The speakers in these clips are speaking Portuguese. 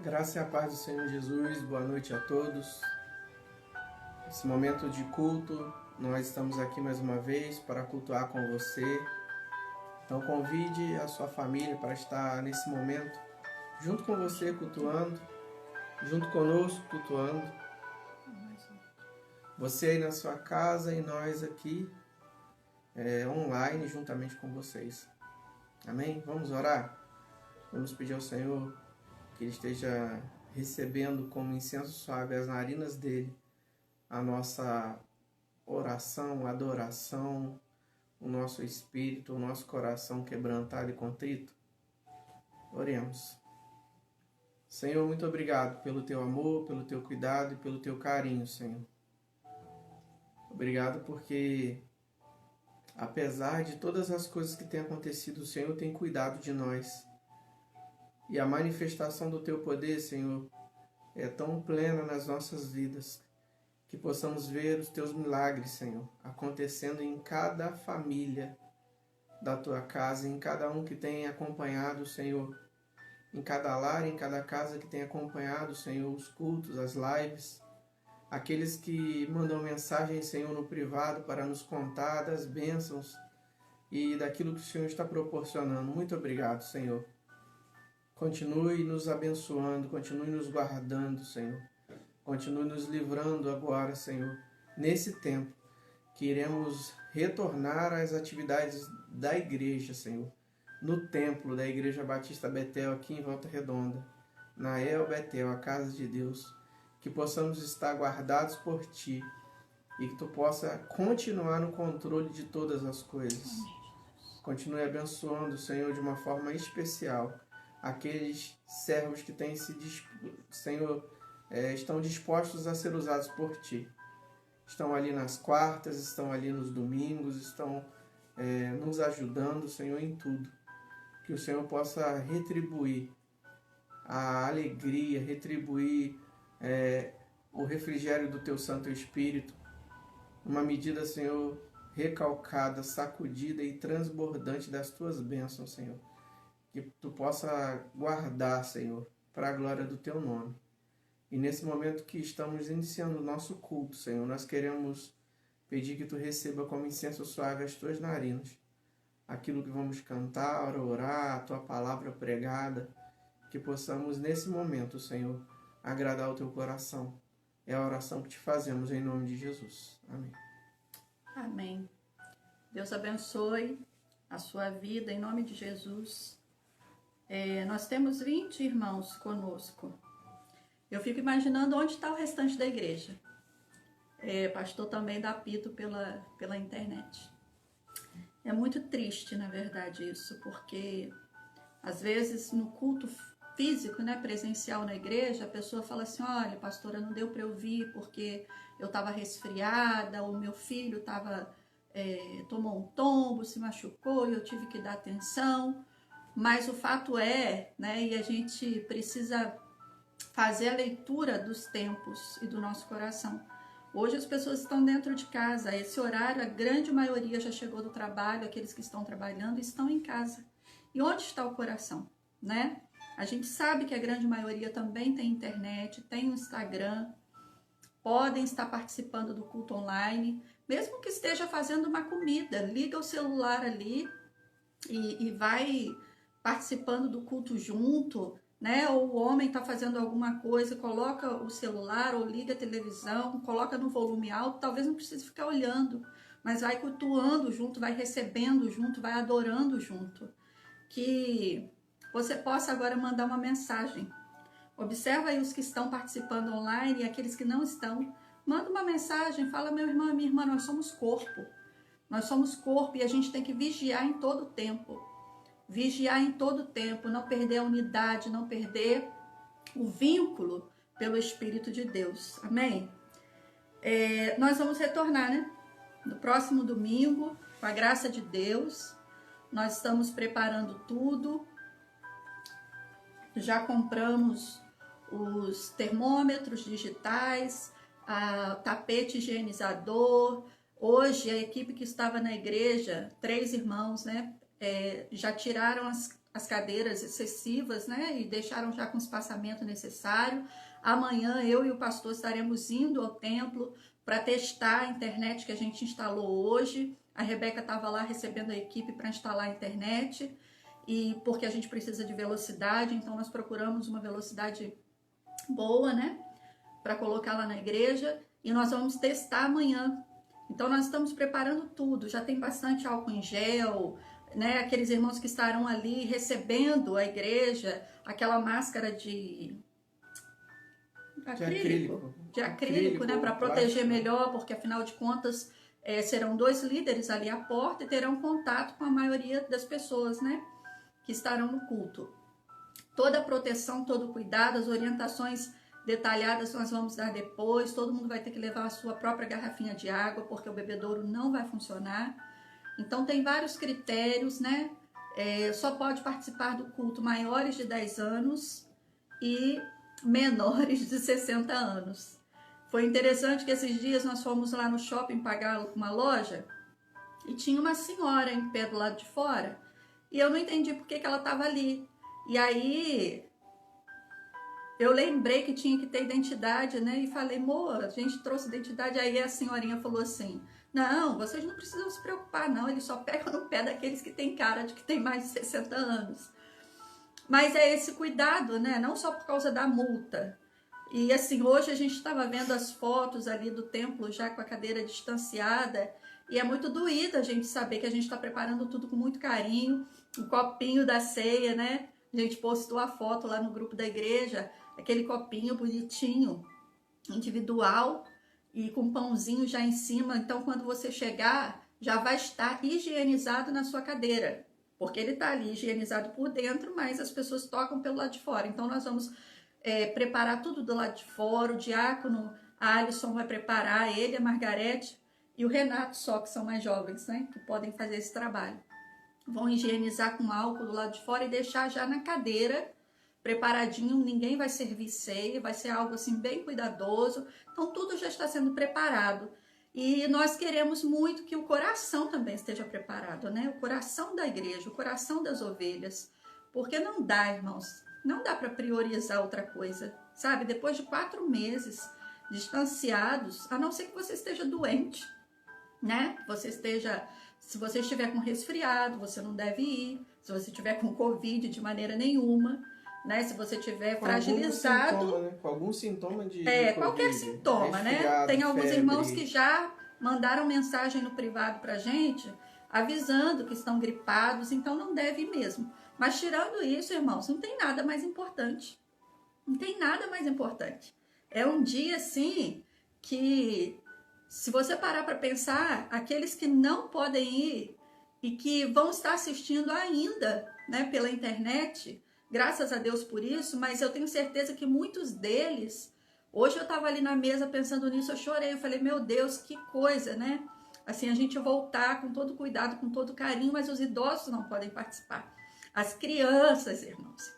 Graça e a paz do Senhor Jesus, boa noite a todos. Nesse momento de culto, nós estamos aqui mais uma vez para cultuar com você. Então convide a sua família para estar nesse momento junto com você cultuando, junto conosco cultuando. Você aí na sua casa e nós aqui online juntamente com vocês. Amém? Vamos orar? Vamos pedir ao Senhor que Ele esteja recebendo como incenso suave as narinas dele a nossa oração, adoração, o nosso espírito, o nosso coração quebrantado e contrito. Oremos. Senhor, muito obrigado pelo teu amor, pelo teu cuidado e pelo teu carinho, Senhor. Obrigado porque, apesar de todas as coisas que têm acontecido, o Senhor tem cuidado de nós. E a manifestação do teu poder, Senhor, é tão plena nas nossas vidas, que possamos ver os teus milagres, Senhor, acontecendo em cada família da tua casa, em cada um que tem acompanhado, Senhor, em cada lar, em cada casa que tem acompanhado, Senhor, os cultos, as lives, aqueles que mandam mensagem, Senhor, no privado para nos contar das bênçãos e daquilo que o Senhor está proporcionando. Muito obrigado, Senhor. Continue nos abençoando, continue nos guardando, Senhor. Continue nos livrando agora, Senhor, nesse tempo que iremos retornar às atividades da igreja, Senhor, no templo da Igreja Batista Betel, aqui em Volta Redonda, na El Betel, a casa de Deus, que possamos estar guardados por Ti e que Tu possa continuar no controle de todas as coisas. Continue abençoando, Senhor, de uma forma especial aqueles servos que têm Senhor, estão dispostos a ser usados por Ti. Estão ali nas quartas, estão ali nos domingos, estão nos ajudando, Senhor, em tudo. Que o Senhor possa retribuir a alegria, retribuir o refrigério do Teu Santo Espírito, uma medida, Senhor, recalcada, sacudida e transbordante das Tuas bênçãos, Senhor. Que Tu possa guardar, Senhor, para a glória do Teu nome. E nesse momento que estamos iniciando o nosso culto, Senhor, nós queremos pedir que Tu receba como incenso suave as Tuas narinas, aquilo que vamos cantar, orar, a Tua palavra pregada, que possamos nesse momento, Senhor, agradar o Teu coração. É a oração que Te fazemos em nome de Jesus. Amém. Amém. Deus abençoe a sua vida em nome de Jesus. Nós temos 20 irmãos conosco. Eu fico imaginando onde está o restante da igreja. Pastor também dá apito pela internet. É muito triste, na verdade, isso, porque às vezes no culto físico, né, presencial na igreja, a pessoa fala assim: olha, pastora, não deu para eu vir porque eu estava resfriada, ou meu filho tomou um tombo, se machucou e eu tive que dar atenção. Mas o fato né, e a gente precisa fazer a leitura dos tempos e do nosso coração. Hoje as pessoas estão dentro de casa, esse horário a grande maioria já chegou do trabalho, aqueles que estão trabalhando estão em casa. E onde está o coração, né? A gente sabe que a grande maioria também tem internet, tem o Instagram, podem estar participando do culto online, mesmo que esteja fazendo uma comida, liga o celular ali e vai participando do culto junto, né? Ou o homem está fazendo alguma coisa, coloca o celular ou liga a televisão, coloca no volume alto, talvez não precise ficar olhando, mas vai cultuando junto, vai recebendo junto, vai adorando junto. Que você possa agora mandar uma mensagem. Observa aí os que estão participando online e aqueles que não estão. Manda uma mensagem, fala: meu irmão e minha irmã, nós somos corpo. Nós somos corpo e a gente tem que vigiar em todo o tempo. Vigiar em todo o tempo, não perder a unidade, não perder o vínculo pelo Espírito de Deus. Amém? Nós vamos retornar, né? No próximo domingo, com a graça de Deus. Nós estamos preparando tudo. Já compramos os termômetros digitais, tapete higienizador. Hoje, a equipe que estava na igreja, 3 irmãos, né? Já tiraram as cadeiras excessivas, né? E deixaram já com o espaçamento necessário. Amanhã eu e o pastor estaremos indo ao templo para testar a internet que a gente instalou hoje. A Rebeca estava lá recebendo a equipe para instalar a internet, e porque a gente precisa de velocidade, então nós procuramos uma velocidade boa, né? Para colocar lá na igreja, e nós vamos testar amanhã. Então nós estamos preparando tudo, já tem bastante álcool em gel, né? Aqueles irmãos que estarão ali recebendo a igreja, aquela máscara de acrílico, né? Para proteger melhor, porque afinal de contas serão 2 líderes ali à porta e terão contato com a maioria das pessoas, né? Que estarão no culto. Toda a proteção, todo o cuidado, as orientações detalhadas nós vamos dar depois. Todo mundo vai ter que levar a sua própria garrafinha de água, porque o bebedouro não vai funcionar. Então tem vários critérios, né? Só pode participar do culto maiores de 10 anos e menores de 60 anos. Foi interessante que esses dias nós fomos lá no shopping pagar uma loja e tinha uma senhora em pé do lado de fora e eu não entendi por que ela estava ali. E aí eu lembrei que tinha que ter identidade, né? E falei, moça, a gente trouxe identidade. Aí a senhorinha falou assim, não, vocês não precisam se preocupar não, eles só pegam no pé daqueles que têm cara de que tem mais de 60 anos. Mas é esse cuidado, né? Não só por causa da multa. E assim, hoje a gente estava vendo as fotos ali do templo já com a cadeira distanciada, e é muito doído a gente saber que a gente está preparando tudo com muito carinho, o copinho da ceia, né? A gente postou a foto lá no grupo da igreja, aquele copinho bonitinho, individual, e com pãozinho já em cima. Então, quando você chegar, já vai estar higienizado na sua cadeira, porque ele está ali higienizado por dentro, mas as pessoas tocam pelo lado de fora. Então, nós vamos preparar tudo do lado de fora. O diácono Alisson vai preparar, ele, a Margarete e o Renato só, que são mais jovens, né, que podem fazer esse trabalho. Vão higienizar com álcool do lado de fora e deixar já na cadeira, preparadinho. Ninguém vai servir ceia, vai ser algo assim bem cuidadoso. Então tudo já está sendo preparado. E nós queremos muito que o coração também esteja preparado, né? O coração da igreja, o coração das ovelhas. Porque não dá, irmãos, não dá para priorizar outra coisa, sabe? Depois de 4 meses distanciados, a não ser que você esteja doente, né? Se você estiver com resfriado, você não deve ir. Se você estiver com Covid, de maneira nenhuma, né? Se você estiver fragilizado. Sintoma, né? Com algum sintoma de qualquer COVID, sintoma, né? Tem alguns febre. Irmãos que já mandaram mensagem no privado pra gente, avisando que estão gripados, então não deve ir mesmo. Mas tirando isso, irmãos, não tem nada mais importante. Não tem nada mais importante. É um dia, assim, que, se você parar para pensar, aqueles que não podem ir e que vão estar assistindo ainda, né, pela internet, graças a Deus por isso, mas eu tenho certeza que muitos deles, hoje eu estava ali na mesa pensando nisso, eu chorei, eu falei, meu Deus, que coisa, né? Assim, a gente voltar com todo cuidado, com todo carinho, mas os idosos não podem participar. As crianças, irmãos,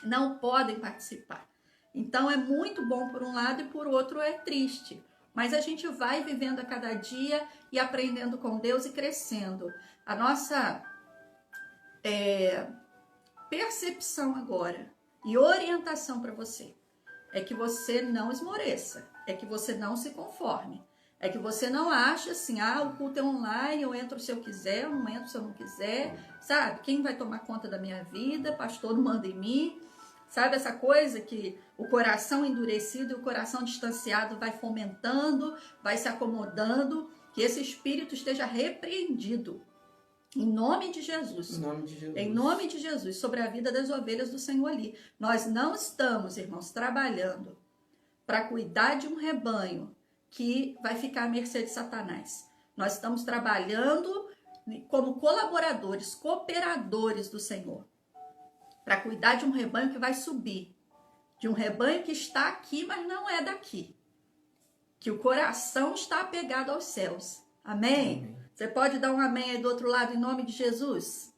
não podem participar. Então é muito bom por um lado e por outro é triste. Mas a gente vai vivendo a cada dia e aprendendo com Deus e crescendo. A nossa percepção agora e orientação para você é que você não esmoreça, é que você não se conforme, é que você não ache assim, o culto é online, eu entro se eu quiser, eu não entro se eu não quiser, sabe? Quem vai tomar conta da minha vida? Pastor não manda em mim. Sabe essa coisa que o coração endurecido e o coração distanciado vai fomentando, vai se acomodando, que esse espírito esteja repreendido. Em nome de Jesus. Em nome de Jesus. Em nome de Jesus, sobre a vida das ovelhas do Senhor ali. Nós não estamos, irmãos, trabalhando para cuidar de um rebanho que vai ficar à mercê de Satanás. Nós estamos trabalhando como colaboradores, cooperadores do Senhor, para cuidar de um rebanho que vai subir, de um rebanho que está aqui, mas não é daqui, que o coração está apegado aos céus. Amém? Amém. Você pode dar um amém aí do outro lado, em nome de Jesus?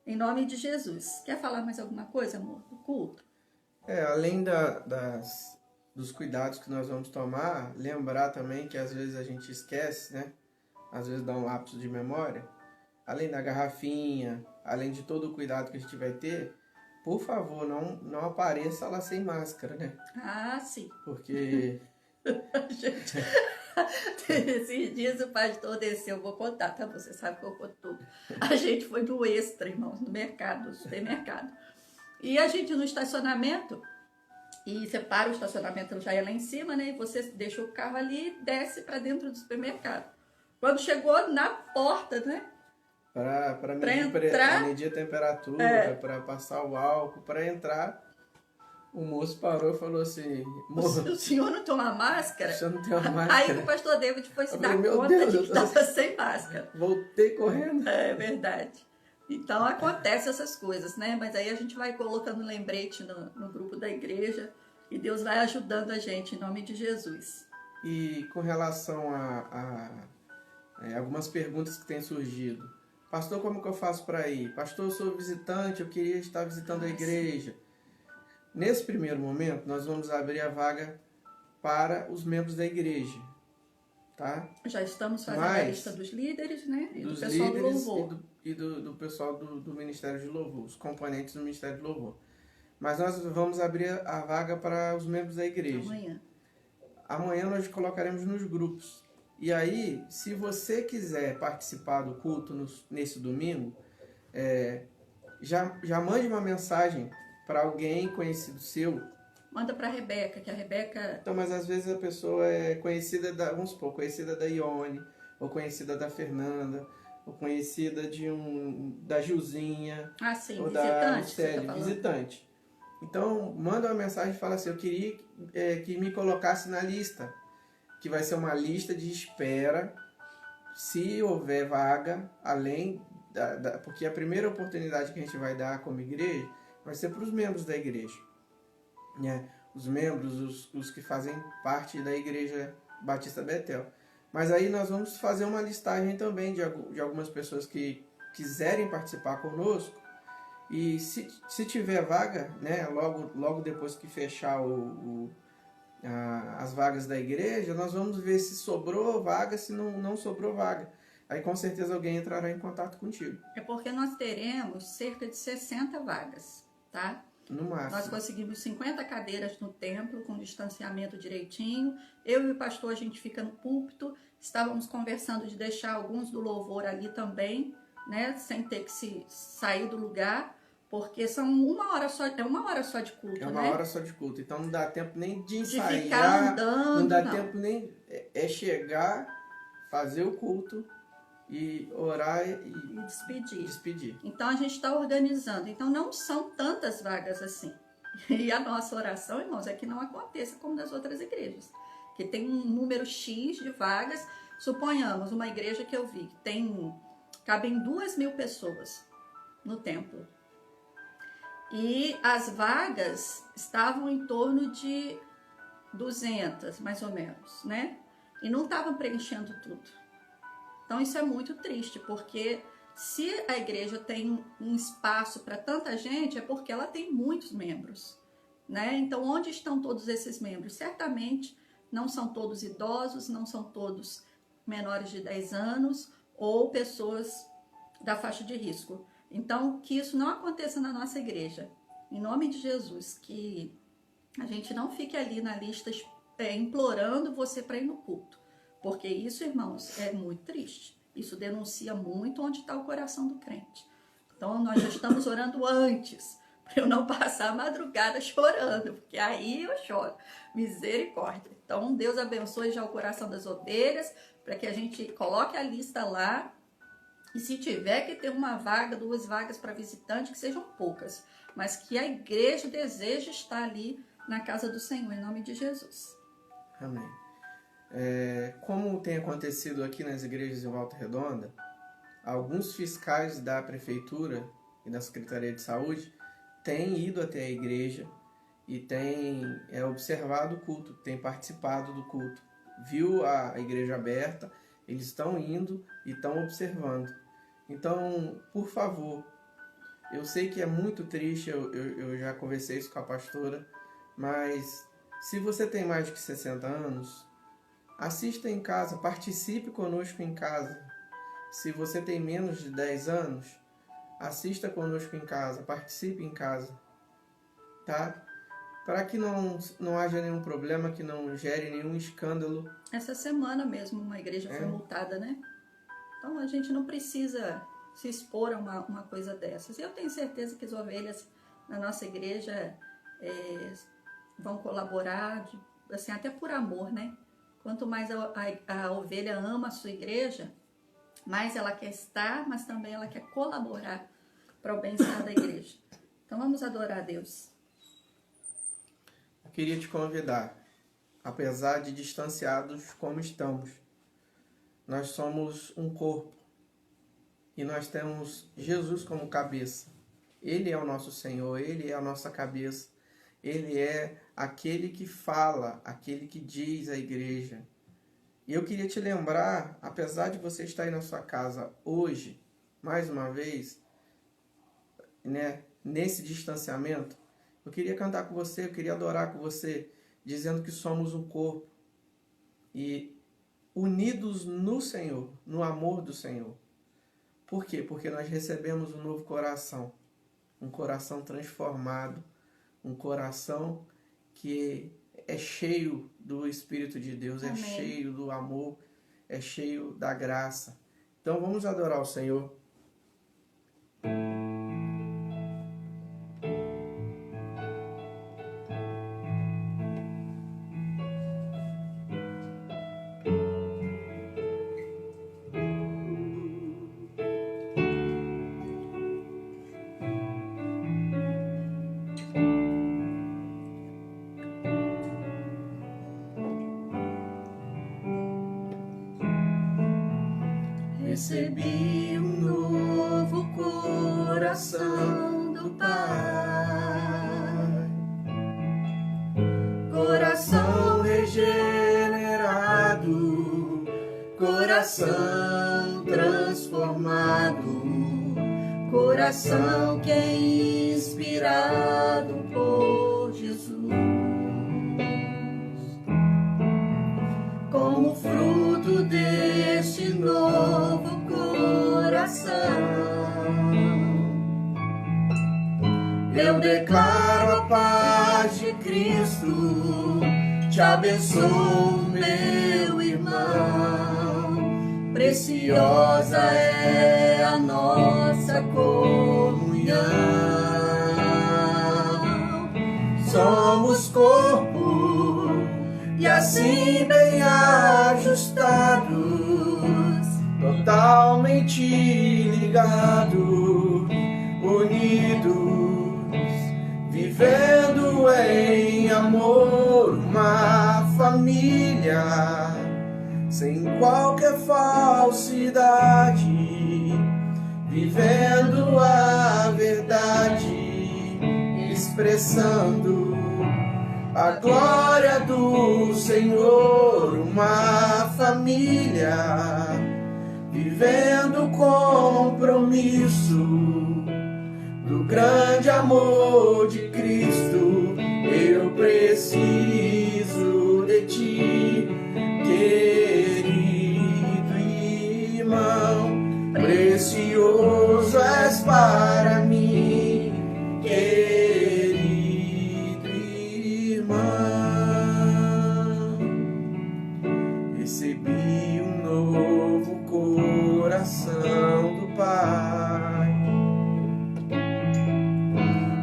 Em nome de Jesus. Quer falar mais alguma coisa, amor, do culto? Além dos cuidados que nós vamos tomar, lembrar também que às vezes a gente esquece, né? Às vezes dá um lapso de memória. Além da garrafinha, além de todo o cuidado que a gente vai ter, por favor, não apareça lá sem máscara, né? Ah, sim. Porque Gente, esses dias o pastor desceu, eu vou contar, tá? Você sabe que eu conto tudo. A gente foi no Extra, irmãos, no mercado, no supermercado. E a gente no estacionamento, e você para o estacionamento, já é lá em cima, né? E você deixa o carro ali e desce para dentro do supermercado. Quando chegou na porta, né? para entrar, medir a temperatura, para passar o álcool, para entrar, o moço parou e falou assim: o senhor não toma máscara? O senhor não tem uma máscara? Aí o pastor David foi se dar falei, conta Deus, de que estava sem máscara. Voltei correndo. É verdade. Então acontece essas coisas, né? Mas aí a gente vai colocando lembrete no grupo da igreja e Deus vai ajudando a gente em nome de Jesus. E com relação a algumas perguntas que têm surgido. Pastor, como que eu faço para ir? Pastor, eu sou visitante, eu queria estar visitando a igreja. Sim. Nesse primeiro momento, nós vamos abrir a vaga para os membros da igreja. Tá? Já estamos fazendo a lista dos líderes, né? E do pessoal do louvor. E do pessoal do Ministério de Louvor, os componentes do Ministério de Louvor. Mas nós vamos abrir a vaga para os membros da igreja. Amanhã nós colocaremos nos grupos. E aí, se você quiser participar do culto nesse domingo, já mande uma mensagem para alguém conhecido seu. Manda para a Rebeca, que a Rebeca... Então, mas às vezes a pessoa é conhecida vamos supor, conhecida da Ione, ou conhecida da Fernanda, ou conhecida da Gilzinha. Ah, sim, ou visitante, da Célia, visitante. Então, manda uma mensagem e fala assim: eu queria que me colocasse na lista, que vai ser uma lista de espera, se houver vaga, além porque a primeira oportunidade que a gente vai dar como igreja vai ser para os membros da igreja, né? Os membros, os que fazem parte da Igreja Batista Betel. Mas aí nós vamos fazer uma listagem também de algumas pessoas que quiserem participar conosco. E se tiver vaga, né, logo depois que fechar as vagas da igreja, nós vamos ver se sobrou vaga, se não sobrou vaga. Aí com certeza alguém entrará em contato contigo. É porque nós teremos cerca de 60 vagas, tá? No máximo. Nós conseguimos 50 cadeiras no templo, com distanciamento direitinho. Eu e o pastor, a gente fica no púlpito. Estávamos conversando de deixar alguns do louvor ali também, né? Sem ter que sair do lugar, porque são uma hora só de culto, né? É uma hora só de culto, então não dá tempo nem de ensaiar. De ficar andando, não dá tempo nem... chegar, fazer o culto e orar e despedir. Então a gente está organizando. Então não são tantas vagas assim. E a nossa oração, irmãos, é que não aconteça como nas outras igrejas, que tem um número X de vagas. Suponhamos uma igreja que eu vi que cabem 2.000 pessoas no templo. E as vagas estavam em torno de 200, mais ou menos, né? E não estavam preenchendo tudo. Então isso é muito triste, porque se a igreja tem um espaço para tanta gente, é porque ela tem muitos membros, né? Então onde estão todos esses membros? Certamente não são todos idosos, não são todos menores de 10 anos ou pessoas da faixa de risco. Então que isso não aconteça na nossa igreja. Em nome de Jesus, que a gente não fique ali na lista implorando você para ir no culto. Porque isso, irmãos, é muito triste. Isso denuncia muito onde está o coração do crente. Então, nós já estamos orando antes, para eu não passar a madrugada chorando, porque aí eu choro. Misericórdia. Então, Deus abençoe já o coração das ovelhas, para que a gente coloque a lista lá. E se tiver que ter uma vaga, 2 vagas para visitante, que sejam poucas, mas que a igreja deseje estar ali na casa do Senhor, em nome de Jesus. Amém. Como tem acontecido aqui nas igrejas em Volta Redonda, alguns fiscais da prefeitura e da Secretaria de Saúde têm ido até a igreja e têm observado o culto, têm participado do culto. Viu a igreja aberta, eles estão indo e estão observando. Então, por favor, eu sei que é muito triste, eu já conversei isso com a pastora, mas se você tem mais de 60 anos, assista em casa, participe conosco em casa. Se você tem menos de 10 anos, assista conosco em casa, participe em casa, tá? Para que não haja nenhum problema, que não gere nenhum escândalo. Essa semana mesmo uma igreja foi multada, né? Então a gente não precisa se expor a uma coisa dessas. Eu tenho certeza que as ovelhas na nossa igreja vão colaborar, assim, até por amor, né? Quanto mais a ovelha ama a sua igreja, mais ela quer estar, mas também ela quer colaborar para o bem-estar da igreja. Então vamos adorar a Deus. Eu queria te convidar, apesar de distanciados como estamos, nós somos um corpo e nós temos Jesus como cabeça. Ele é o nosso Senhor, Ele é a nossa cabeça, Ele é aquele que fala, aquele que diz à igreja. E eu queria te lembrar, apesar de você estar aí na sua casa hoje, mais uma vez, né, nesse distanciamento, eu queria cantar com você, eu queria adorar com você, dizendo que somos um corpo e unidos no Senhor, no amor do Senhor. Por quê? Porque nós recebemos um novo coração, um coração transformado, um coração que é cheio do Espírito de Deus, Amém. É cheio do amor, é cheio da graça. Então vamos adorar o Senhor. Recebi um novo coração do Pai, coração regenerado, coração transformado, coração que é inspirado por Jesus. Como fruto deste novo coração, eu declaro a paz de Cristo, te abençoo, meu irmão, preciosa é a nossa comunhão. Somos corpo e assim bem ajustados, totalmente ligados, unidos, vivendo em amor, uma família, sem qualquer falsidade, vivendo a verdade, expressando a glória do Senhor, uma família, vivendo o compromisso do grande amor de Cristo. Eu preciso de ti, querido irmão, precioso és para mim, querido irmão. Recebi um novo coração do Pai,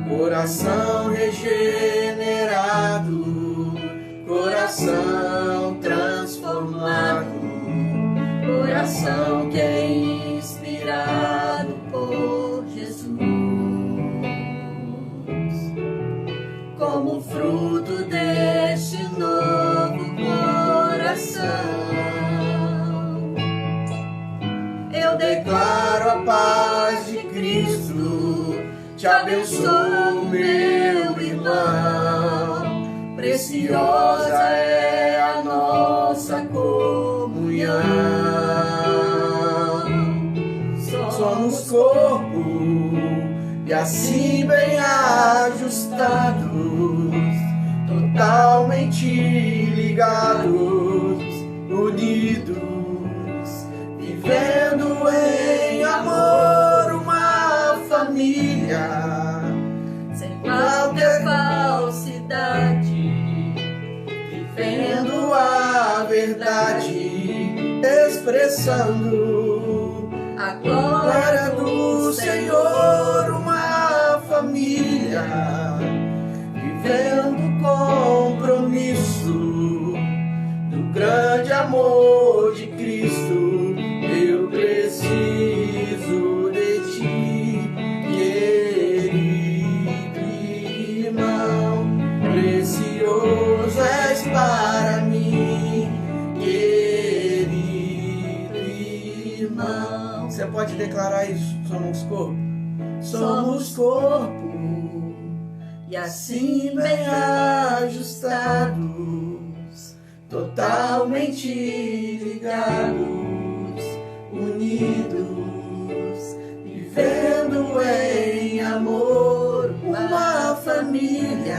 coração regenerado, coração transformado, coração que é inspirado por Jesus. Como fruto deste novo coração, eu declaro a paz de Cristo, te abençoo, meu irmão, preciosa é a nossa comunhão. Somos corpo e assim bem ajustados, totalmente ligados, unidos, vivendo em amor, uma verdade, expressando a glória do Senhor, uma família vivendo compromisso do grande amor de Cristo. Eu preciso de ti, querido irmão, precioso és para mim, querido irmão. Você pode declarar isso? Somos corpo? Somos corpo, e assim bem ajustados, totalmente ligados, unidos, vivendo em amor, uma família,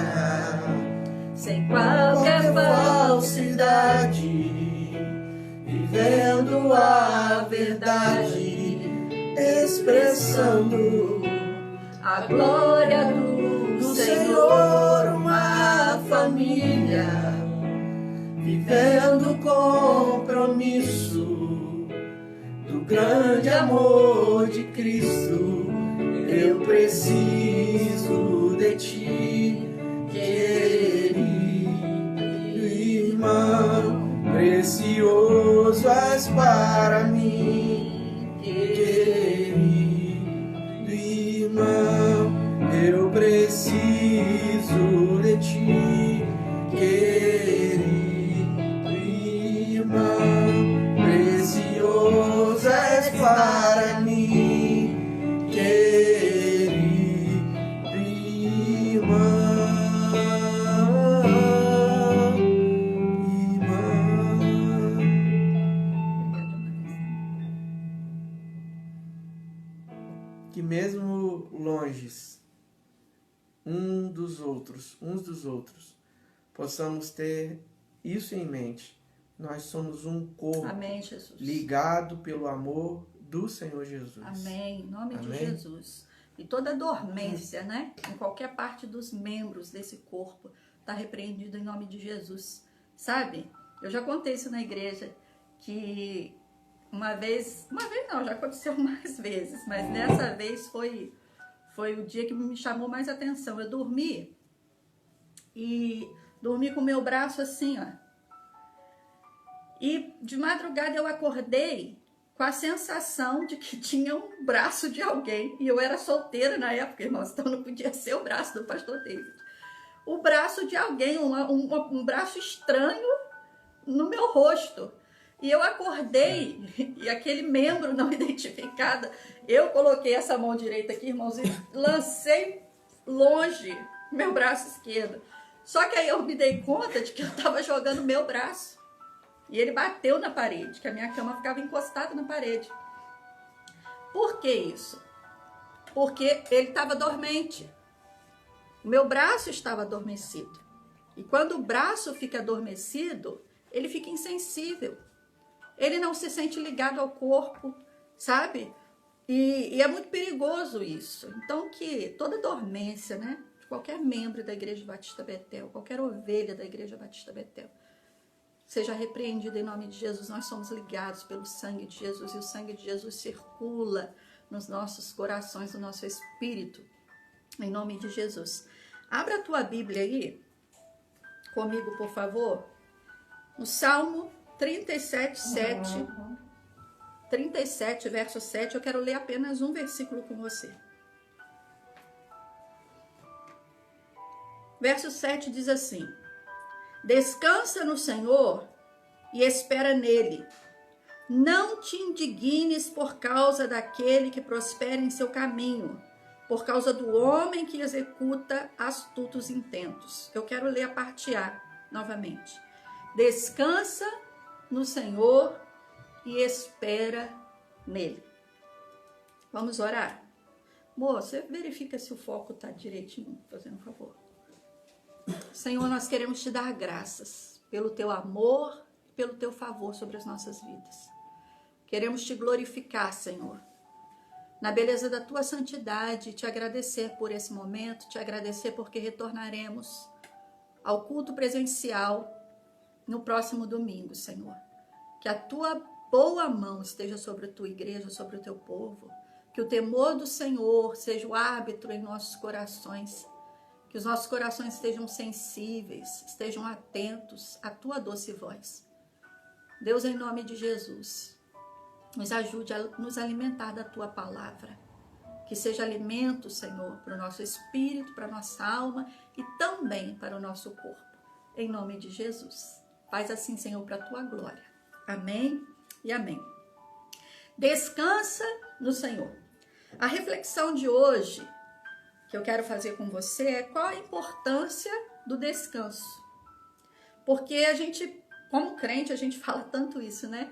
sem qualquer falsidade, vivendo a verdade, expressando a glória do Senhor, uma família, vivendo compromisso do grande amor de Cristo. Eu preciso de ti, querido irmão, precioso és para mim, querido irmão. Eu preciso de ti, querido irmão, precioso és para mim, querido irmão. Que mesmo longes uns dos outros, possamos ter isso em mente. Nós somos um corpo. Amém, Jesus. Ligado pelo amor do Senhor Jesus. Amém, em nome Amém. de Jesus. E toda dormência, né, em qualquer parte dos membros desse corpo, está repreendido em nome de Jesus. Sabe, eu já contei isso na igreja, que uma vez não, já aconteceu mais vezes, mas nessa vez foi o dia que me chamou mais atenção. Eu dormi com o meu braço assim, ó. E de madrugada eu acordei com a sensação de que tinha um braço de alguém. E eu era solteira na época, irmãos, então não podia ser o braço do pastor David. O braço de alguém, um braço estranho no meu rosto. E eu acordei, e aquele membro não identificado, eu coloquei essa mão direita aqui, irmãos, e lancei longe meu braço esquerdo. Só que aí eu me dei conta de que eu estava jogando meu braço. E ele bateu na parede, que a minha cama ficava encostada na parede. Por que isso? Porque ele estava dormente. O meu braço estava adormecido. E quando o braço fica adormecido, ele fica insensível. Ele não se sente ligado ao corpo, sabe? E é muito perigoso isso. Então, que toda dormência, né, de qualquer membro da Igreja Batista Betel, qualquer ovelha da Igreja Batista Betel, seja repreendida em nome de Jesus. Nós somos ligados pelo sangue de Jesus, e o sangue de Jesus circula nos nossos corações, no nosso espírito, em nome de Jesus. Abra a tua Bíblia aí, comigo, por favor, no Salmo 37, verso 7, eu quero ler apenas um versículo com você. Verso 7 diz assim: descansa no Senhor e espera nele. Não te indignes por causa daquele que prospera em seu caminho, por causa do homem que executa astutos intentos. Eu quero ler a parte A novamente. Descansa no Senhor e espera nele. Vamos orar? Amor, você verifica se o foco está direitinho, fazendo um favor. Senhor, nós queremos te dar graças pelo teu amor, pelo teu favor sobre as nossas vidas. Queremos te glorificar, Senhor, na beleza da tua santidade, te agradecer por esse momento, te agradecer porque retornaremos ao culto presencial no próximo domingo, Senhor. Que a tua boa mão esteja sobre a tua igreja, sobre o teu povo. Que o temor do Senhor seja o árbitro em nossos corações. Que os nossos corações estejam sensíveis, estejam atentos à tua doce voz. Deus, em nome de Jesus, nos ajude a nos alimentar da tua palavra. Que seja alimento, Senhor, para o nosso espírito, para a nossa alma e também para o nosso corpo. Em nome de Jesus. Faz assim, Senhor, para a tua glória. Amém e amém. Descansa no Senhor. A reflexão de hoje que eu quero fazer com você é qual a importância do descanso. Porque a gente, como crente, a gente fala tanto isso, né?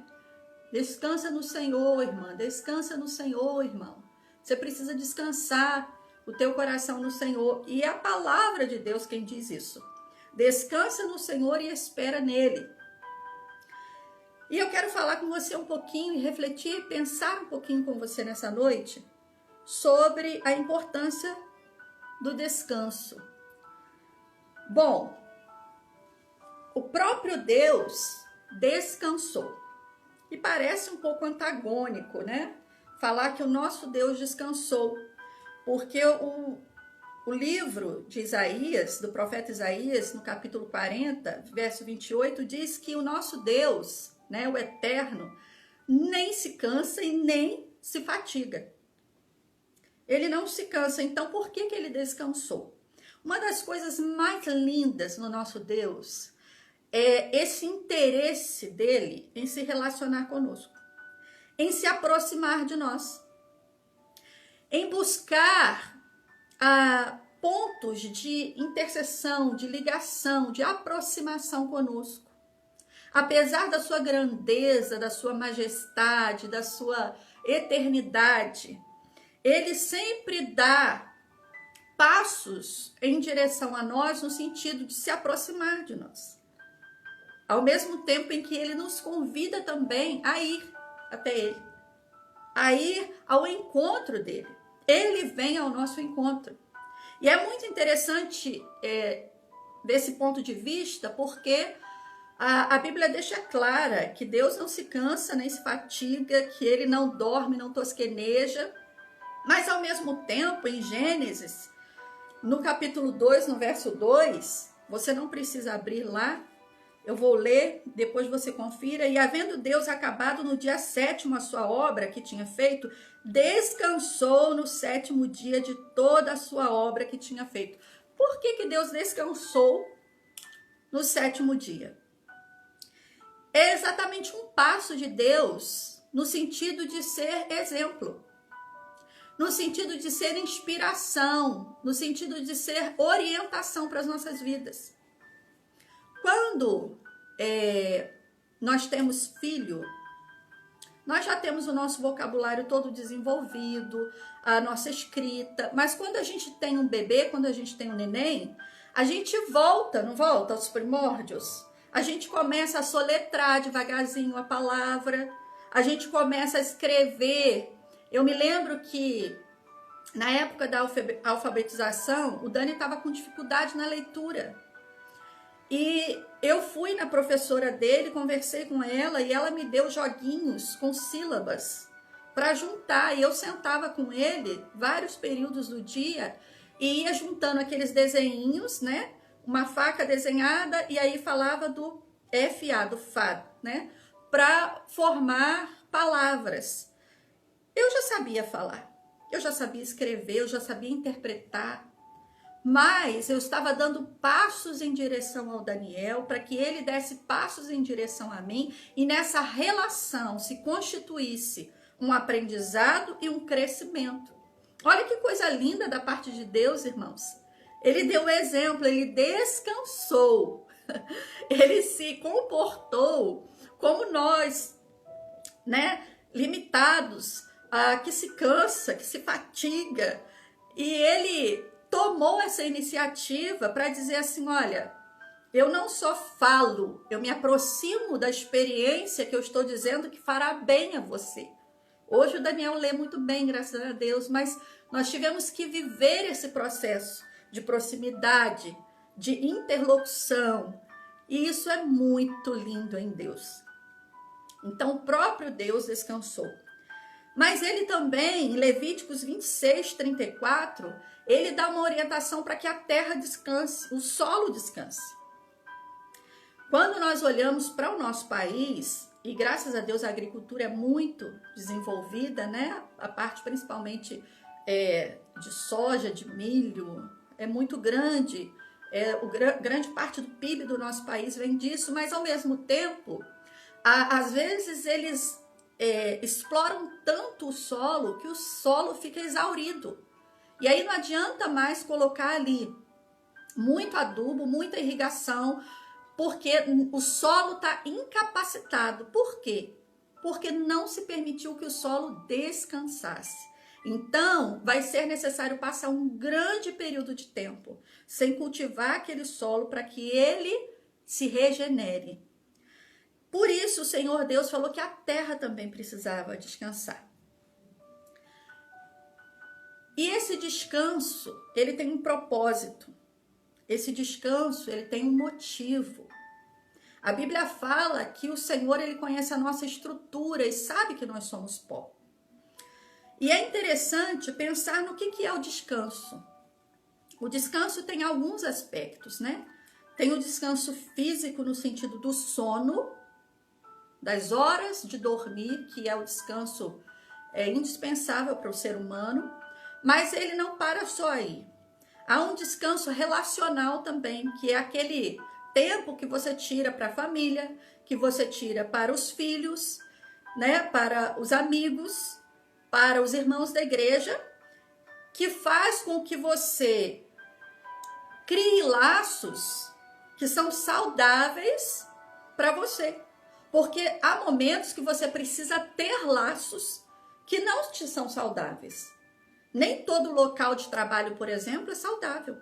Descansa no Senhor, irmã. Descansa no Senhor, irmão. Você precisa descansar o teu coração no Senhor. E é a palavra de Deus quem diz isso. Descansa no Senhor e espera nele. E eu quero falar com você um pouquinho e refletir, pensar um pouquinho com você nessa noite sobre a importância do descanso. Bom, o próprio Deus descansou. E parece um pouco antagônico, né? Falar que o nosso Deus descansou. Porque o livro de Isaías, do profeta Isaías, no capítulo 40, verso 28, diz que o nosso Deus, né, o Eterno, nem se cansa e nem se fatiga. Ele não se cansa, então por que ele descansou? Uma das coisas mais lindas no nosso Deus é esse interesse dele em se relacionar conosco, em se aproximar de nós, em buscar pontos de intercessão, de ligação, de aproximação conosco. Apesar da sua grandeza, da sua majestade, da sua eternidade, ele sempre dá passos em direção a nós no sentido de se aproximar de nós. Ao mesmo tempo em que ele nos convida também a ir até ele, a ir ao encontro dele. Ele vem ao nosso encontro. E é muito interessante desse ponto de vista, porque a Bíblia deixa clara que Deus não se cansa nem se fatiga, que ele não dorme, não tosqueneja. Mas ao mesmo tempo, em Gênesis, no capítulo 2, no verso 2, você não precisa abrir lá, eu vou ler, depois você confira. E havendo Deus acabado no dia 7º a sua obra que tinha feito, descansou no 7º dia de toda a sua obra que tinha feito. Por que Deus descansou no 7º dia? É exatamente um passo de Deus no sentido de ser exemplo, no sentido de ser inspiração, no sentido de ser orientação para as nossas vidas. Quando nós temos filho, nós já temos o nosso vocabulário todo desenvolvido, a nossa escrita, mas quando a gente tem um bebê, quando a gente tem um neném, a gente volta, não volta aos primórdios? A gente começa a soletrar devagarzinho a palavra, a gente começa a escrever. Eu me lembro que na época da alfabetização, o Dani estava com dificuldade na leitura. E eu fui na professora dele, conversei com ela e ela me deu joguinhos com sílabas para juntar. E eu sentava com ele vários períodos do dia e ia juntando aqueles desenhinhos, né? Uma faca desenhada e aí falava do FA, do Fá, né? Para formar palavras. Eu já sabia falar, eu já sabia escrever, eu já sabia interpretar, mas eu estava dando passos em direção ao Daniel para que ele desse passos em direção a mim e nessa relação se constituísse um aprendizado e um crescimento. Olha que coisa linda da parte de Deus, irmãos. Ele deu o exemplo, ele descansou, ele se comportou como nós, né, limitados, que se cansa, que se fatiga, e ele tomou essa iniciativa para dizer assim, olha, eu não só falo, eu me aproximo da experiência que eu estou dizendo que fará bem a você. Hoje o Daniel lê muito bem, graças a Deus, mas nós tivemos que viver esse processo de proximidade, de interlocução, E isso é muito lindo em Deus. Então, o próprio Deus descansou. Mas ele também, em Levíticos 26, 34, ele dá uma orientação para que a terra descanse, o solo descanse. Quando nós olhamos para o nosso país, e graças a Deus a agricultura é muito desenvolvida, né? A parte principalmente de soja, de milho, é muito grande. Grande parte do PIB do nosso país vem disso, mas ao mesmo tempo, às vezes eles exploram tanto o solo que o solo fica exaurido. E aí não adianta mais colocar ali muito adubo, muita irrigação, porque o solo está incapacitado. Por quê? Porque não se permitiu que o solo descansasse. Então, vai ser necessário passar um grande período de tempo sem cultivar aquele solo para que ele se regenere. Por isso, o Senhor Deus falou que a terra também precisava descansar. E esse descanso, ele tem um propósito. Esse descanso, ele tem um motivo. A Bíblia fala que o Senhor, ele conhece a nossa estrutura e sabe que nós somos pó. E é interessante pensar no que é o descanso. O descanso tem alguns aspectos, né? Tem o descanso físico no sentido do sono, das horas de dormir, que é o descanso indispensável para o ser humano, mas ele não para só aí. Há um descanso relacional também, que é aquele tempo que você tira para a família, que você tira para os filhos, né, para os amigos, para os irmãos da igreja, que faz com que você crie laços que são saudáveis para você. Porque há momentos que você precisa ter laços que não te são saudáveis. Nem todo local de trabalho, por exemplo, é saudável.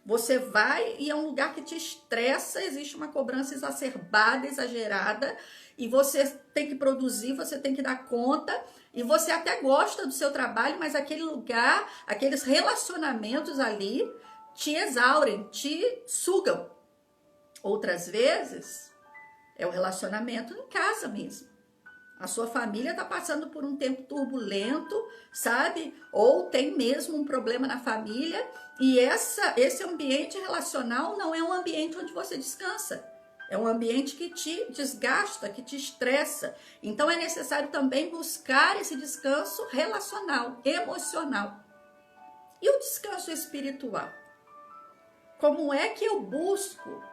Você vai e é um lugar que te estressa, existe uma cobrança exacerbada, exagerada, e você tem que produzir, você tem que dar conta, e você até gosta do seu trabalho, mas aquele lugar, aqueles relacionamentos ali te exaurem, te sugam. Outras vezes, é o relacionamento em casa mesmo. A sua família está passando por um tempo turbulento, sabe? Ou tem mesmo um problema na família, e esse ambiente relacional não é um ambiente onde você descansa. É um ambiente que te desgasta, que te estressa. Então é necessário também buscar esse descanso relacional, emocional. E o descanso espiritual? Como é que eu busco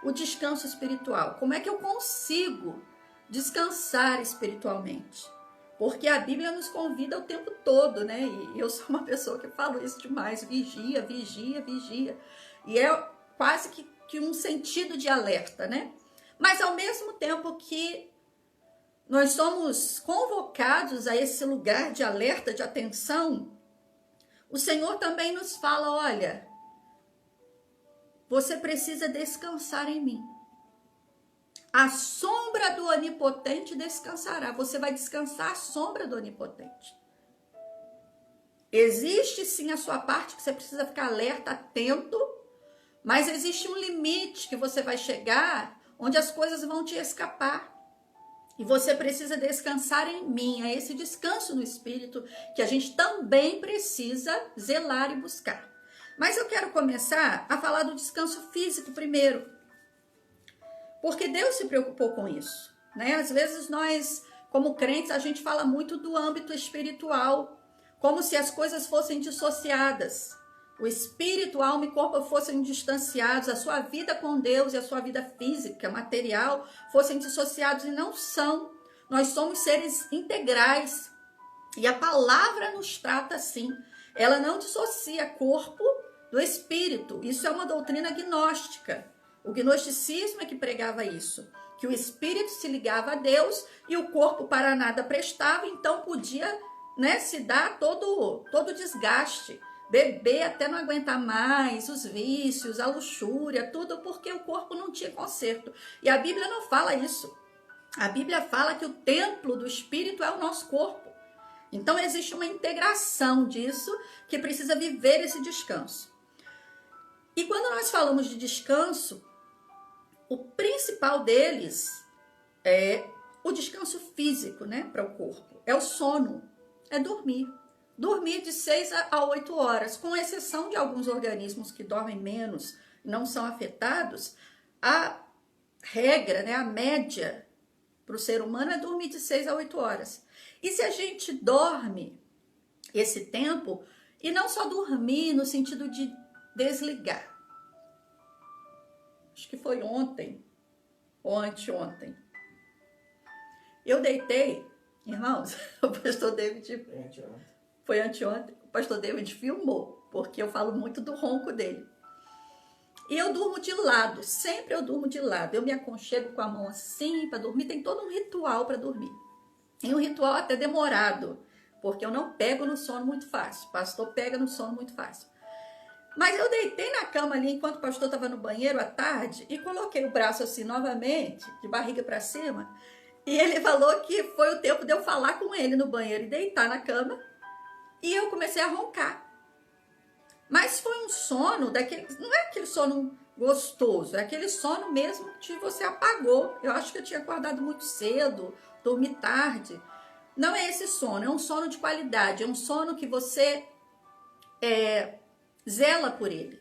o descanso espiritual? Como é que eu consigo descansar espiritualmente? Porque a Bíblia nos convida o tempo todo, né? E eu sou uma pessoa que falo isso demais. Vigia, vigia, vigia. E é quase que um sentido de alerta, né? Mas ao mesmo tempo que nós somos convocados a esse lugar de alerta, de atenção, o Senhor também nos fala, olha, você precisa descansar em mim. A sombra do Onipotente descansará. Você vai descansar à sombra do Onipotente. Existe sim a sua parte que você precisa ficar alerta, atento, mas existe um limite que você vai chegar onde as coisas vão te escapar. E você precisa descansar em mim. É esse descanso no Espírito que a gente também precisa zelar e buscar. Mas eu quero começar a falar do descanso físico primeiro. Porque Deus se preocupou com isso, né? Às vezes nós, como crentes, a gente fala muito do âmbito espiritual, como se as coisas fossem dissociadas. O espírito, alma e corpo fossem distanciados, a sua vida com Deus e a sua vida física, material, fossem dissociados, e não são. Nós somos seres integrais e a palavra nos trata assim. Ela não dissocia corpo do espírito. Isso é uma doutrina gnóstica. O gnosticismo é que pregava isso, que o espírito se ligava a Deus e o corpo para nada prestava, então podia, né, se dar todo desgaste, beber até não aguentar mais, os vícios, a luxúria, tudo porque o corpo não tinha conserto. E a Bíblia não fala isso. A Bíblia fala que o templo do espírito é o nosso corpo. Então existe uma integração disso que precisa viver esse descanso. E quando nós falamos de descanso, o principal deles é o descanso físico, né, para o corpo. É o sono, é dormir. Dormir de 6 a 8 horas, com exceção de alguns organismos que dormem menos, não são afetados. A regra, né, a média para o ser humano é dormir de 6 a 8 horas. E se a gente dorme esse tempo, e não só dormir no sentido de desligar. Acho que foi ontem ou anteontem. Eu deitei, irmãos, o pastor David... Foi anteontem, o pastor David filmou, porque eu falo muito do ronco dele. E eu durmo de lado, sempre eu durmo de lado. Eu me aconchego com a mão assim para dormir, tem todo um ritual para dormir. E um ritual até demorado, porque eu não pego no sono muito fácil. O pastor pega no sono muito fácil. Mas eu deitei na cama ali enquanto o pastor estava no banheiro à tarde e coloquei o braço assim novamente, de barriga para cima. E ele falou que foi o tempo de eu falar com ele no banheiro e deitar na cama. E eu comecei a roncar. Mas foi um sono daquele, não é aquele sono gostoso, é aquele sono mesmo que você apagou. Eu acho que eu tinha acordado muito cedo, dormi tarde. Não é esse sono, é um sono de qualidade, é um sono que você zela por ele,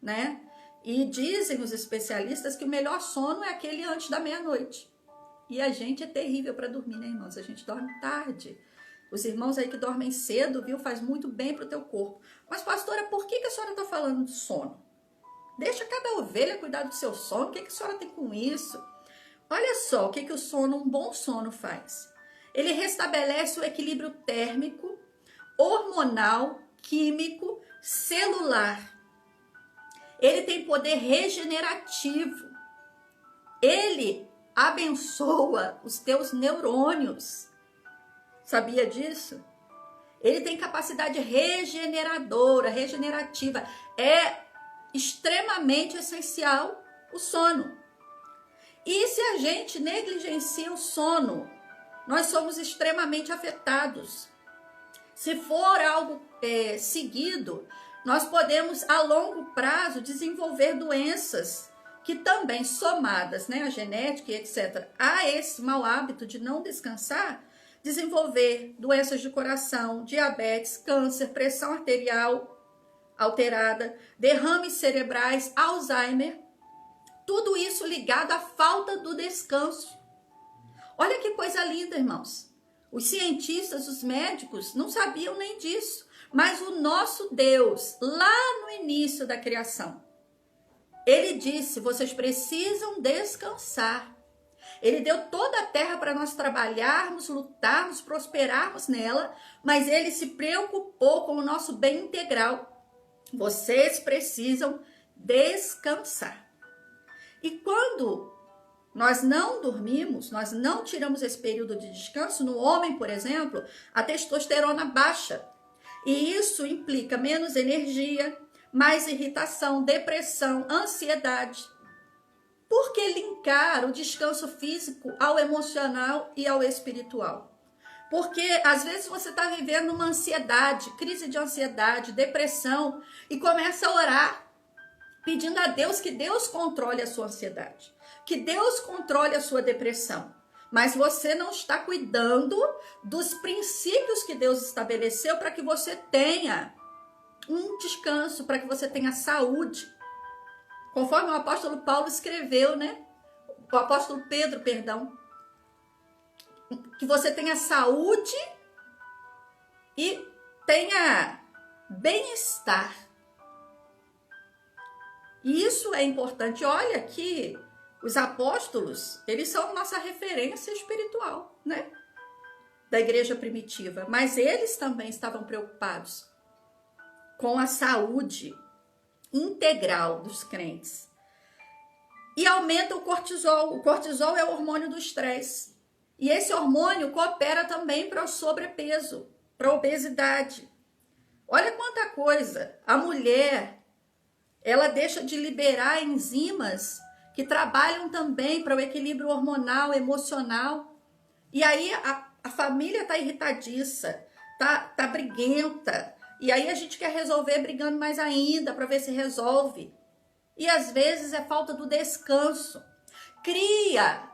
né? E dizem os especialistas que o melhor sono é aquele antes da meia-noite. E a gente é terrível para dormir, né, irmãos? A gente dorme tarde. Os irmãos aí que dormem cedo, viu, faz muito bem para o teu corpo. Mas, pastora, por que a senhora está falando de sono? Deixa cada ovelha cuidar do seu sono. O que a senhora tem com isso? Olha só o que o sono, um bom sono faz. Ele restabelece o equilíbrio térmico, hormonal, químico, celular. Ele tem poder regenerativo. Ele abençoa os teus neurônios. Sabia disso? Ele tem capacidade regeneradora, regenerativa. É extremamente essencial o sono. E se a gente negligencia o sono, nós somos extremamente afetados. Se for algo seguido, nós podemos a longo prazo desenvolver doenças que também somadas, né, a genética e etc., a esse mau hábito de não descansar, desenvolver doenças de coração, diabetes, câncer, pressão arterial alterada, derrames cerebrais, Alzheimer, tudo isso ligado à falta do descanso. Olha que coisa linda, irmãos. Os cientistas, os médicos não sabiam nem disso, mas o nosso Deus, lá no início da criação, ele disse, vocês precisam descansar. Ele deu toda a terra para nós trabalharmos, lutarmos, prosperarmos nela, mas ele se preocupou com o nosso bem integral. Vocês precisam descansar. E quando nós não dormimos, nós não tiramos esse período de descanso, no homem, por exemplo, a testosterona baixa. E isso implica menos energia, mais irritação, depressão, ansiedade. Por que linkar o descanso físico ao emocional e ao espiritual? Porque às vezes você está vivendo uma ansiedade, crise de ansiedade, depressão, e começa a orar, pedindo a Deus que Deus controle a sua ansiedade, que Deus controle a sua depressão. Mas você não está cuidando dos princípios que Deus estabeleceu para que você tenha um descanso, para que você tenha saúde. Conforme o apóstolo Paulo escreveu, né? O apóstolo Pedro, perdão. Que você tenha saúde e tenha bem-estar. E isso é importante. Olha que os apóstolos, eles são nossa referência espiritual, né? Da igreja primitiva. Mas eles também estavam preocupados com a saúde integral dos crentes. E aumenta o cortisol. O cortisol é o hormônio do estresse. E esse hormônio coopera também para o sobrepeso, para a obesidade. Olha quanta coisa. A mulher, ela deixa de liberar enzimas que trabalham também para o equilíbrio hormonal, emocional. E aí a família está irritadiça, tá briguenta. E aí a gente quer resolver brigando mais ainda para ver se resolve. E às vezes é falta do descanso. cria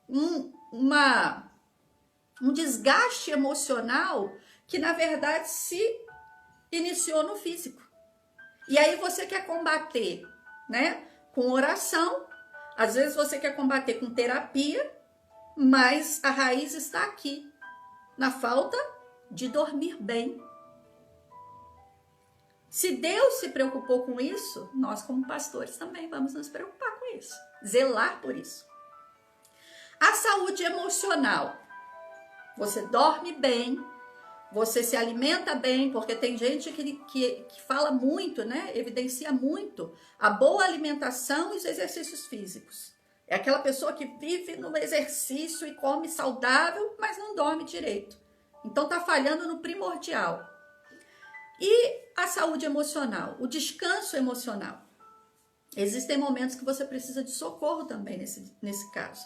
um desgaste emocional que, na verdade, se iniciou no físico. E aí você quer combater, né, com oração, às vezes você quer combater com terapia, mas a raiz está aqui, na falta de dormir bem. Se Deus se preocupou com isso, nós como pastores também vamos nos preocupar com isso, zelar por isso. A saúde emocional. Você dorme bem, você se alimenta bem, porque tem gente que fala muito, né? Evidencia muito a boa alimentação e os exercícios físicos. É aquela pessoa que vive no exercício e come saudável, mas não dorme direito. Então tá falhando no primordial. E a saúde emocional, o descanso emocional. Existem momentos que você precisa de socorro também nesse caso.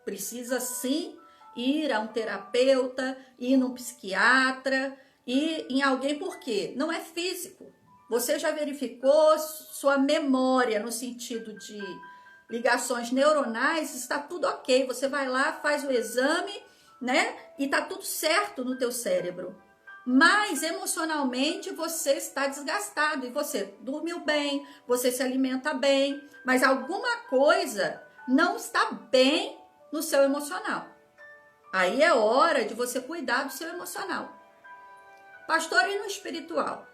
Precisa sim ir a um terapeuta, ir num psiquiatra, ir em alguém, por quê? Não é físico. Você já verificou sua memória no sentido de ligações neuronais, está tudo ok. Você vai lá, faz o exame, né? E tá tudo certo no teu cérebro. Mas emocionalmente você está desgastado e você dormiu bem, você se alimenta bem, mas alguma coisa não está bem no seu emocional. Aí é hora de você cuidar do seu emocional. Pastor, e no espiritual?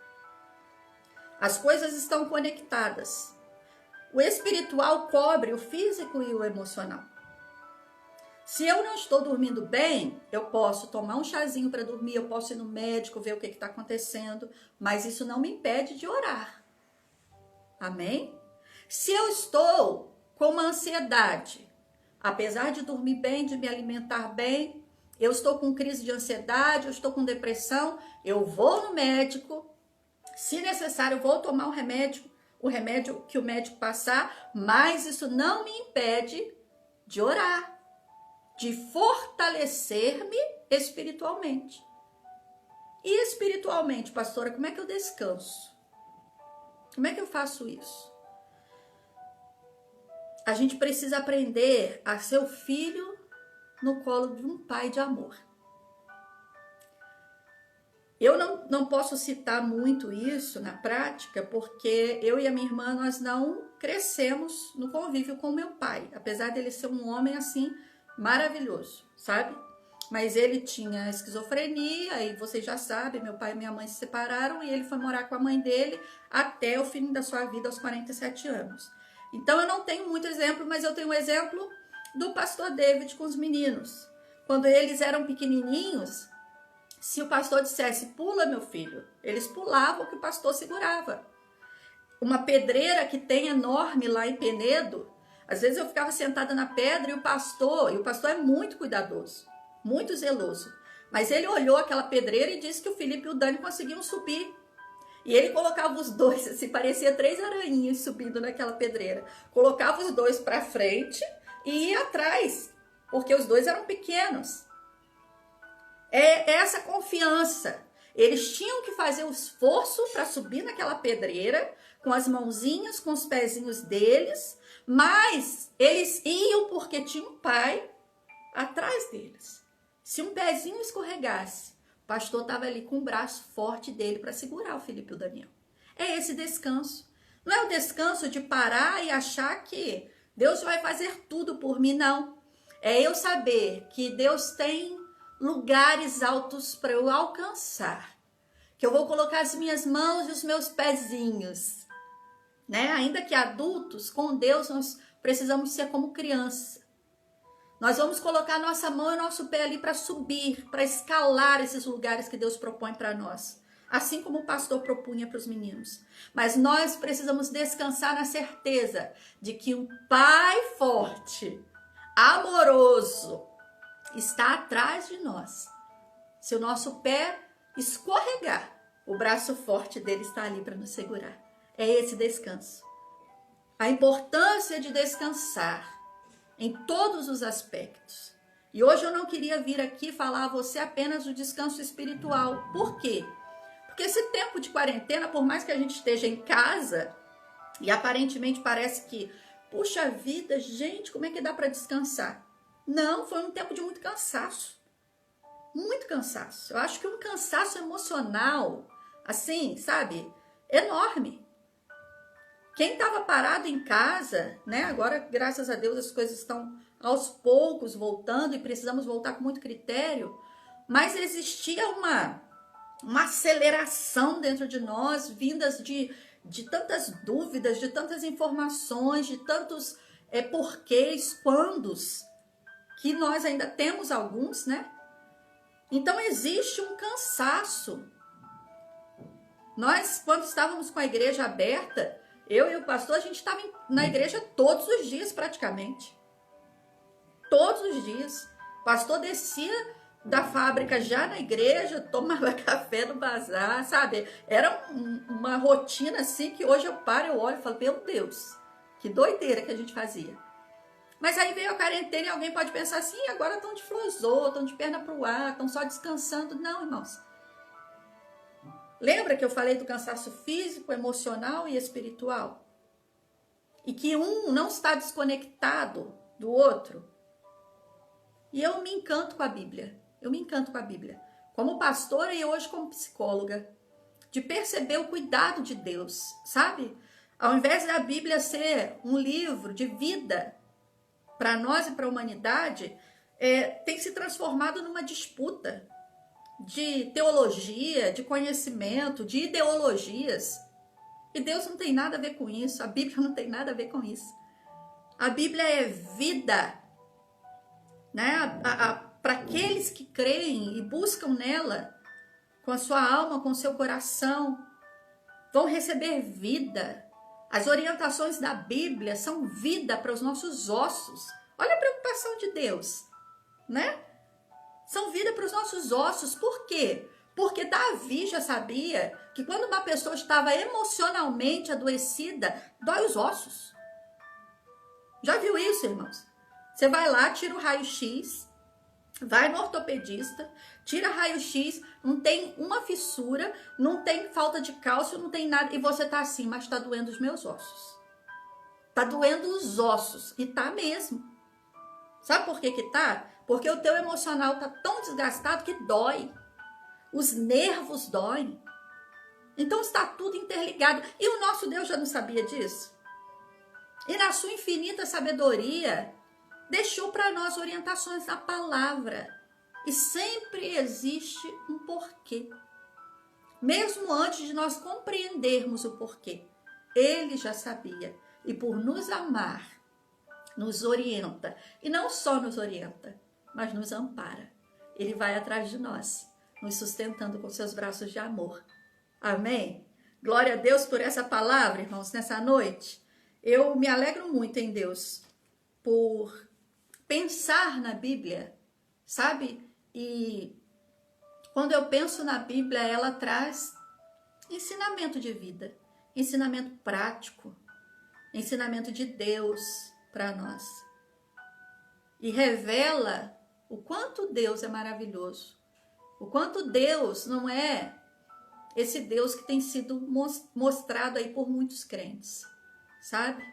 As coisas estão conectadas. O espiritual cobre o físico e o emocional. Se eu não estou dormindo bem, eu posso tomar um chazinho para dormir, eu posso ir no médico, ver o que está acontecendo, mas isso não me impede de orar. Amém? Se eu estou com uma ansiedade, apesar de dormir bem, de me alimentar bem, eu estou com crise de ansiedade, eu estou com depressão, eu vou no médico, se necessário, eu vou tomar o remédio que o médico passar, mas isso não me impede de orar, de fortalecer-me espiritualmente. E espiritualmente, pastora, como é que eu descanso? Como é que eu faço isso? A gente precisa aprender a ser o filho no colo de um pai de amor. Eu não posso citar muito isso na prática, porque eu e a minha irmã, nós não crescemos no convívio com meu pai, apesar dele ser um homem assim, maravilhoso, sabe? Mas ele tinha esquizofrenia, e vocês já sabem, meu pai e minha mãe se separaram, e ele foi morar com a mãe dele até o fim da sua vida, aos 47 anos. Então eu não tenho muito exemplo, mas eu tenho um exemplo do pastor David com os meninos. Quando eles eram pequenininhos, se o pastor dissesse, pula meu filho, eles pulavam que o pastor segurava. Uma pedreira que tem enorme lá em Penedo, às vezes eu ficava sentada na pedra e o pastor é muito cuidadoso, muito zeloso. Mas ele olhou aquela pedreira e disse que o Felipe e o Dani conseguiam subir. E ele colocava os dois, assim, parecia 3 aranhinhas subindo naquela pedreira. Colocava os dois para frente e ia atrás, porque os dois eram pequenos. É essa confiança. Eles tinham que fazer o esforço para subir naquela pedreira, com as mãozinhas, com os pezinhos deles, mas eles iam porque tinha um pai atrás deles. Se um pezinho escorregasse, o pastor estava ali com o braço forte dele para segurar o Felipe e o Daniel. É esse descanso. Não é o descanso de parar e achar que Deus vai fazer tudo por mim, não. É eu saber que Deus tem lugares altos para eu alcançar. Que eu vou colocar as minhas mãos e os meus pezinhos. Né? Ainda que adultos, com Deus nós precisamos ser como criança. Nós vamos colocar nossa mão e nosso pé ali para subir, para escalar esses lugares que Deus propõe para nós. Assim como o pastor propunha para os meninos. Mas nós precisamos descansar na certeza de que um pai forte, amoroso, está atrás de nós. Se o nosso pé escorregar, o braço forte dele está ali para nos segurar. É esse descanso. A importância de descansar em todos os aspectos. E hoje eu não queria vir aqui falar a você apenas do descanso espiritual. Por quê? Porque esse tempo de quarentena, por mais que a gente esteja em casa, e aparentemente parece que puxa vida, gente, como é que dá para descansar? Não, foi um tempo de muito cansaço. Muito cansaço. Eu acho que um cansaço emocional, assim, sabe, enorme. Quem estava parado em casa, né? Agora, graças a Deus, as coisas estão aos poucos voltando e precisamos voltar com muito critério, mas existia uma aceleração dentro de nós, vindas de tantas dúvidas, de tantas informações, de tantos porquês, quandos, que nós ainda temos alguns, né? Então existe um cansaço. Nós, quando estávamos com a igreja aberta, eu e o pastor, a gente estava na igreja todos os dias praticamente. Todos os dias. O pastor descia da fábrica já na igreja, tomava café no bazar, sabe? Era uma rotina assim que hoje eu paro, eu olho e falo, meu Deus, que doideira que a gente fazia. Mas aí veio a quarentena e alguém pode pensar assim, agora estão de flosô, estão de perna pro ar, estão só descansando. Não, irmãos. Lembra que eu falei do cansaço físico, emocional e espiritual? E que um não está desconectado do outro? E eu me encanto com a Bíblia. Eu me encanto com a Bíblia. Como pastora e hoje como psicóloga. De perceber o cuidado de Deus, sabe? Ao invés da Bíblia ser um livro de vida para nós e para a humanidade, tem se transformado numa disputa de teologia, de conhecimento, de ideologias. E Deus não tem nada a ver com isso. A Bíblia não tem nada a ver com isso. A Bíblia é vida, né? Para aqueles que creem e buscam nela, com a sua alma, com o seu coração, vão receber vida. As orientações da Bíblia são vida para os nossos ossos. Olha a preocupação de Deus, né? São vida para os nossos ossos. Por quê? Porque Davi já sabia que quando uma pessoa estava emocionalmente adoecida, dói os ossos. Já viu isso, irmãos? Você vai lá, tira o raio-x, vai no ortopedista, tira raio-x, não tem uma fissura, não tem falta de cálcio, não tem nada, e você tá assim, mas tá doendo os meus ossos. Tá doendo os ossos, e tá mesmo. Sabe por que que tá? Porque o teu emocional tá tão desgastado que dói. Os nervos doem. Então está tudo interligado. E o nosso Deus já não sabia disso? E na sua infinita sabedoria, deixou para nós orientações na palavra. E sempre existe um porquê. Mesmo antes de nós compreendermos o porquê, Ele já sabia. E por nos amar, nos orienta. E não só nos orienta, mas nos ampara. Ele vai atrás de nós, nos sustentando com seus braços de amor. Amém? Glória a Deus por essa palavra, irmãos, nessa noite. Eu me alegro muito em Deus por pensar na Bíblia, sabe? E quando eu penso na Bíblia, ela traz ensinamento de vida, ensinamento prático, ensinamento de Deus para nós. E revela o quanto Deus é maravilhoso, o quanto Deus não é esse Deus que tem sido mostrado aí por muitos crentes, sabe?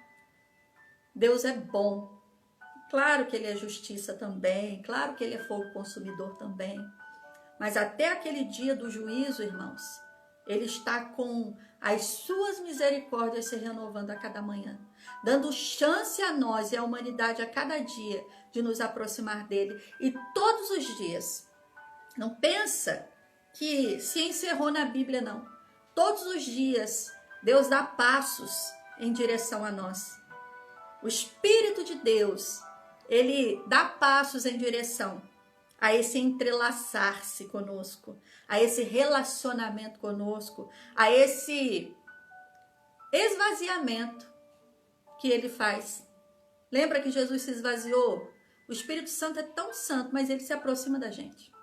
Deus é bom. Claro que Ele é justiça também, claro que Ele é fogo consumidor também. Mas até aquele dia do juízo, irmãos, Ele está com as suas misericórdias se renovando a cada manhã, dando chance a nós e à humanidade a cada dia de nos aproximar dEle. E todos os dias, não pensa que se encerrou na Bíblia, não. Todos os dias, Deus dá passos em direção a nós. O Espírito de Deus, Ele dá passos em direção a esse entrelaçar-se conosco, a esse relacionamento conosco, a esse esvaziamento que Ele faz. Lembra que Jesus se esvaziou? O Espírito Santo é tão santo, mas Ele se aproxima da gente.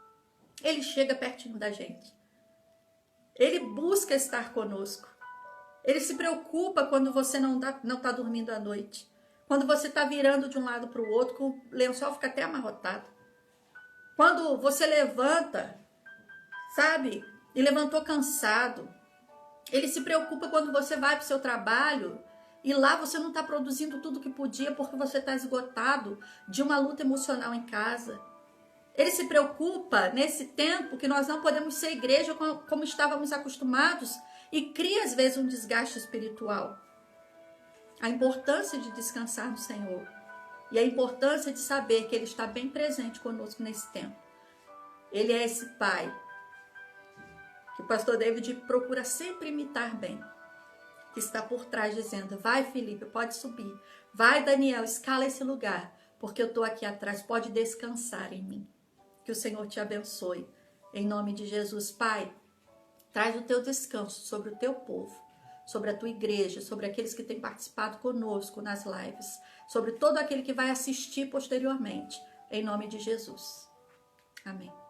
Ele chega pertinho da gente. Ele busca estar conosco. Ele se preocupa quando você não está dormindo à noite. Quando você está virando de um lado para o outro, que o lençol fica até amarrotado. Quando você levanta, sabe? E levantou cansado. Ele se preocupa quando você vai para o seu trabalho E lá você não está produzindo tudo que podia porque você está esgotado de uma luta emocional em casa. Ele se preocupa nesse tempo que nós não podemos ser igreja como estávamos acostumados e cria às vezes um desgaste espiritual. A importância de descansar no Senhor e a importância de saber que Ele está bem presente conosco nesse tempo. Ele é esse Pai que o pastor David procura sempre imitar bem, que está por trás dizendo, vai Felipe, pode subir, vai Daniel, escala esse lugar, porque eu estou aqui atrás, pode descansar em mim. Que o Senhor te abençoe, em nome de Jesus. Pai, traz o teu descanso sobre o teu povo, sobre a tua igreja, sobre aqueles que têm participado conosco nas lives, sobre todo aquele que vai assistir posteriormente, em nome de Jesus. Amém.